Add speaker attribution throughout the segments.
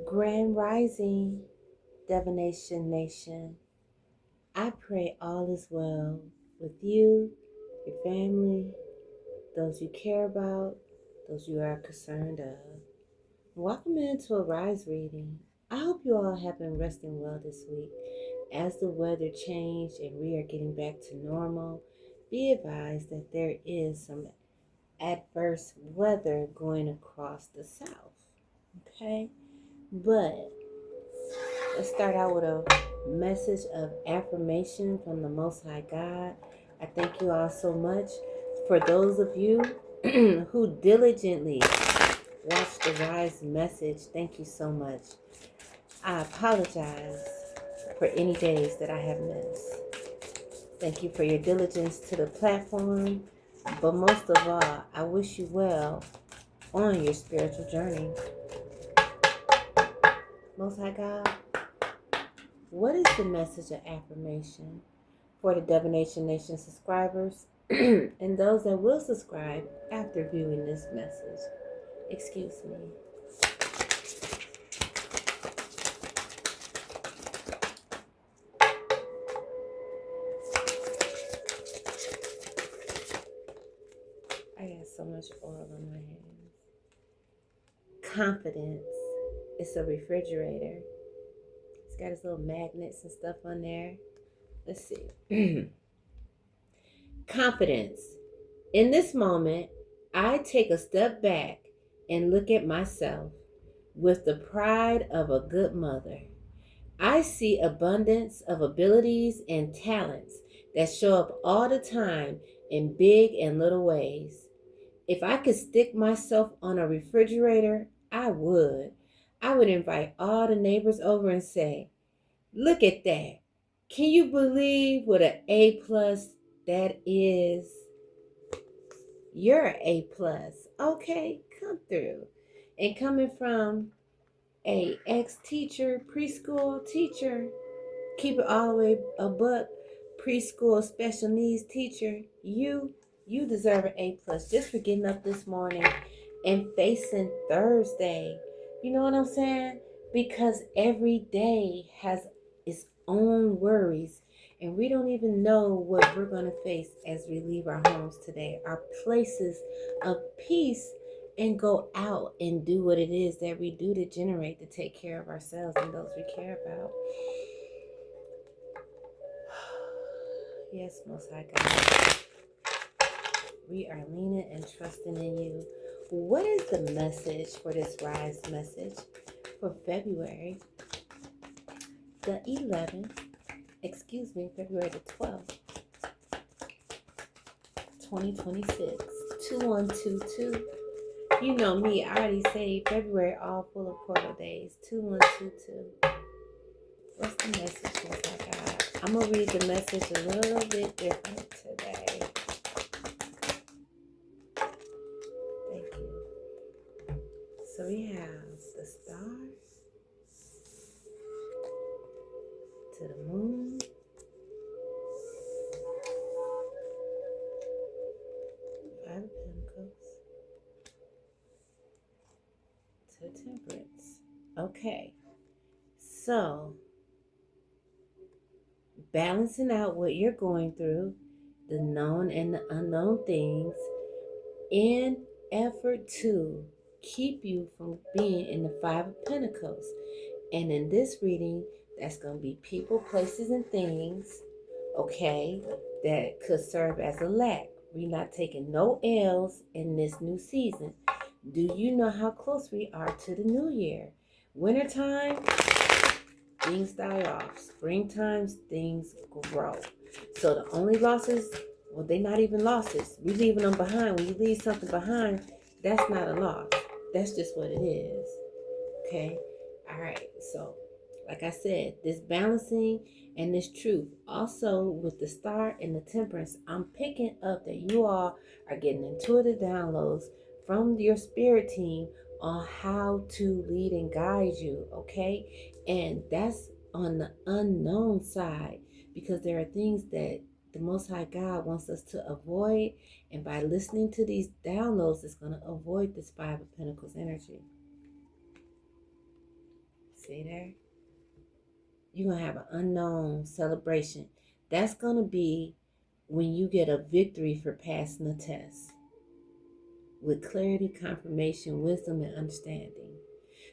Speaker 1: Grand Rising, Divination Nation. I pray all is well with you, your family, those you care about, those you are concerned of. Welcome into a Rise reading. I hope you all have been resting well this week. As the weather changed and we are getting back to normal, be advised that there is some adverse weather going across the south. Okay? But let's start out with a message of affirmation from the Most High God. I thank you all so much. For those of you who diligently watch the Rise message, thank you so much. I apologize for any days that I have missed. Thank you for your diligence to the platform. But most of all, I wish you well on your spiritual journey. Most High God, what is the message of affirmation for the Divination Nation subscribers and those that will subscribe after viewing this message? Excuse me. I got so much oil on my hands. Confidence. It's a refrigerator. It's got its little magnets and stuff on there. Let's see. Confidence. In this moment, I take a step back and look at myself with the pride of a good mother. I see abundance of abilities and talents that show up all the time in big and little ways. If I could stick myself on a refrigerator, I would. I would invite all the neighbors over and say, "Look at that. Can you believe what an A plus that is?" You're an A plus. Okay, come through. And coming from a ex-teacher, preschool teacher, keep it all the way a buck, preschool special needs teacher, you deserve an A plus just for getting up this morning and facing Thursday. You know what I'm saying? Because every day has its own worries, and we don't even know what we're going to face as we leave our homes today, our places of peace, and go out and do what it is that we do to generate, to take care of ourselves and those we care about. Yes, Most High God, we are leaning and trusting in you. What is the message for this Rise message for February the 11th? February the 12th, 2026, 2122. You know me, I already say February all full of portal days, 2122. What's the message, Most High God? I'm going to read the message a little bit different today. Thank you. So we have the star to the moon, Five of Pentacles to the Temperance. Okay. So, balancing out what you're going through, the known and the unknown things, in effort to keep you from being in the Five of Pentacles. And in this reading, that's going to be people, places, and things, okay, that could serve as a lack. We're not taking no L's in this new season. Do you know how close we are to the new year? Wintertime, things die off. Springtime, things grow. So the only losses, well, they're not even losses. We're leaving them behind. When you leave something behind, that's not a loss. That's just what it is. Okay? All right. So, like I said, this balancing and this truth. Also, with the star and the temperance, I'm picking up that you all are getting intuitive downloads from your spirit team on how to lead and guide you, okay? And that's on the unknown side, because there are things that the Most High God wants us to avoid, and by listening to these downloads, it's going to avoid this Five of Pentacles energy. See there? You're going to have an unknown celebration. That's going to be when you get a victory for passing the test with clarity, confirmation, wisdom, and understanding.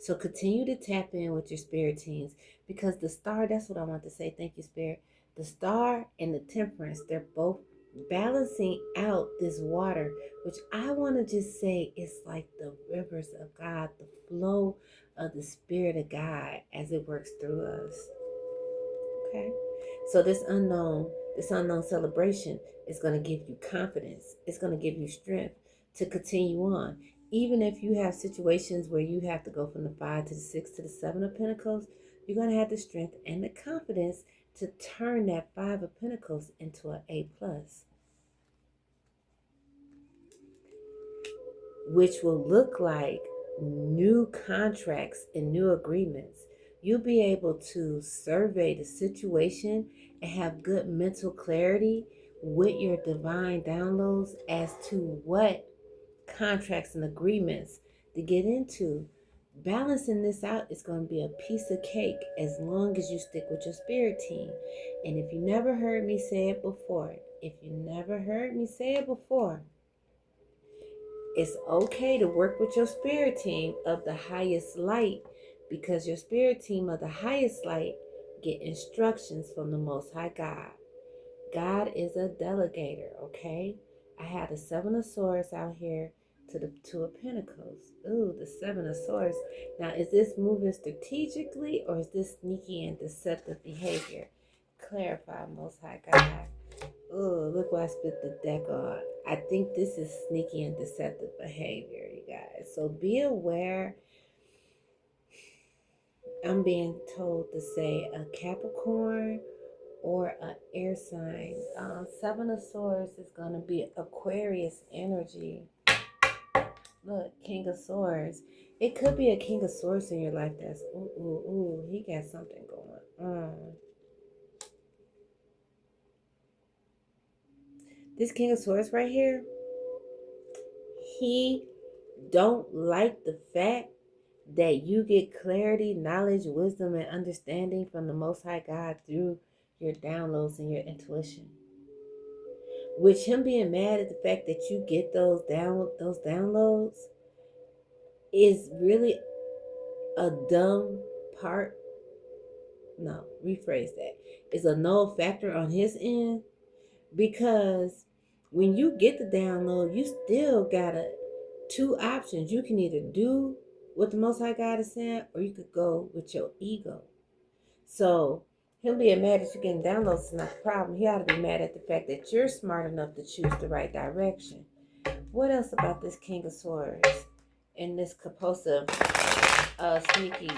Speaker 1: So continue to tap in with your spirit teams, because the star, that's what I want to say. Thank you, Spirit. The star and the temperance, they're both balancing out this water, which I want to just say is like the rivers of God, the flow of the Spirit of God as it works through us. Okay? So this unknown celebration is going to give you confidence. It's going to give you strength to continue on. Even if you have situations where you have to go from the 5 to the 6 to the 7 of Pentacles, you're going to have the strength and the confidence to turn that 5 of Pentacles into an A+, which will look like new contracts and new agreements. You'll be able to survey the situation and have good mental clarity with your divine downloads as to what contracts and agreements to get into. Balancing this out is going to be a piece of cake as long as you stick with your spirit team. And if you never heard me say it before, it's okay to work with your spirit team of the highest light, because your spirit team of the highest light get instructions from the Most High God. God is a delegator, okay? I had the 7 of Swords out here to the 2 of Pentacles. Ooh, the 7 of Swords. Now, is this moving strategically or is this sneaky and deceptive behavior? Clarify, Most High God. Oh, look what I spit the deck on. I think this is sneaky and deceptive behavior, you guys. So be aware. I'm being told to say a Capricorn or an air sign. 7 of Swords is going to be Aquarius energy. Look, King of Swords. It could be a King of Swords in your life that's, he got something going on. This King of Swords right here, he don't like the fact that you get clarity, knowledge, wisdom, and understanding from the Most High God through your downloads and your intuition. Which him being mad at the fact that you get those downloads is really a dumb part. No, rephrase that. It's a null factor on his end, because when you get the download, you still got two options. You can either do what the Most High God is saying, or you could go with your ego. So him being mad that you're getting downloads is not the problem. He ought to be mad at the fact that you're smart enough to choose the right direction. What else about this King of Swords and this compulsive, sneaky,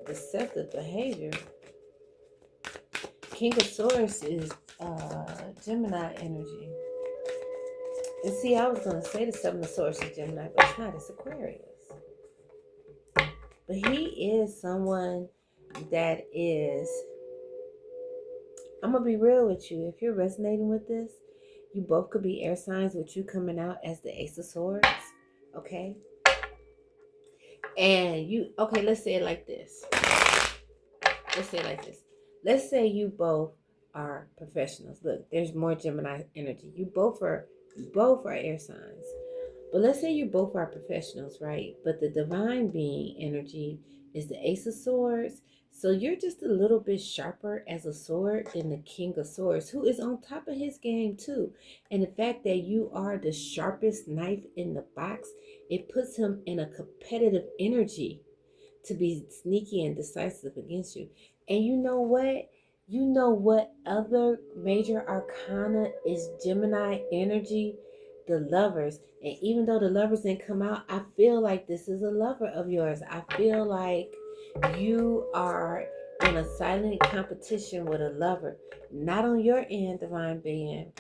Speaker 1: deceptive behavior? King of Swords is Gemini energy. And see, I was going to say the 7 of Swords is Gemini, but it's not. It's Aquarius. But he is someone that is, I'm going to be real with you. If you're resonating with this, you both could be air signs with you coming out as the Ace of Swords. Okay? And let's say it like this. Let's say you both are professionals. Look, there's more Gemini energy. You both are air signs. But let's say you both are professionals, right? But the divine being energy is the Ace of Swords. So you're just a little bit sharper as a sword than the King of Swords, who is on top of his game too. And the fact that you are the sharpest knife in the box, it puts him in a competitive energy to be sneaky and decisive against you. And you know what? You know what other major arcana is Gemini energy? The Lovers. And even though the Lovers didn't come out, I feel like this is a lover of yours. I feel like you are in a silent competition with a lover. Not on your end, divine being,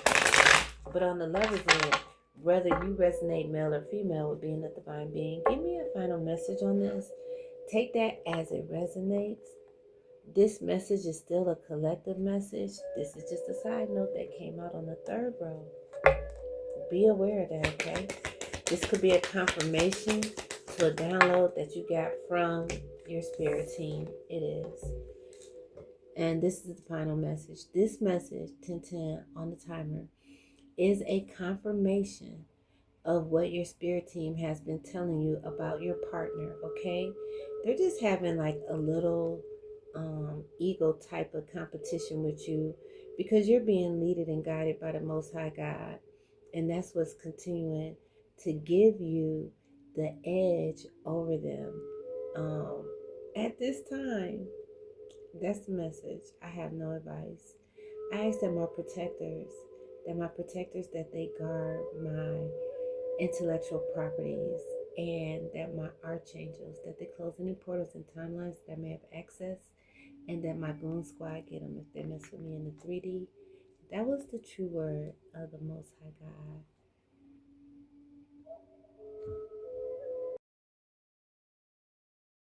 Speaker 1: but on the lover's end. Whether you resonate male or female with being a divine being, give me a final message on this. Take that as it resonates. This message is still a collective message. This is just a side note that came out on the 3rd row. Be aware of that, okay? This could be a confirmation to a download that you got from your spirit team. It is. And this is the final message. This message, 1010 on the timer, is a confirmation of what your spirit team has been telling you about your partner, okay? They're just having like a little ego type of competition with you because you're being leaded and guided by the Most High God. And that's what's continuing to give you the edge over them at this time. That's the message. I have no advice. I ask that my protectors, that they guard my intellectual properties, and that my archangels, that they close any portals and timelines that I may have access, and that my goon squad get them if they mess with me in the 3D. That was the true word of the Most High God.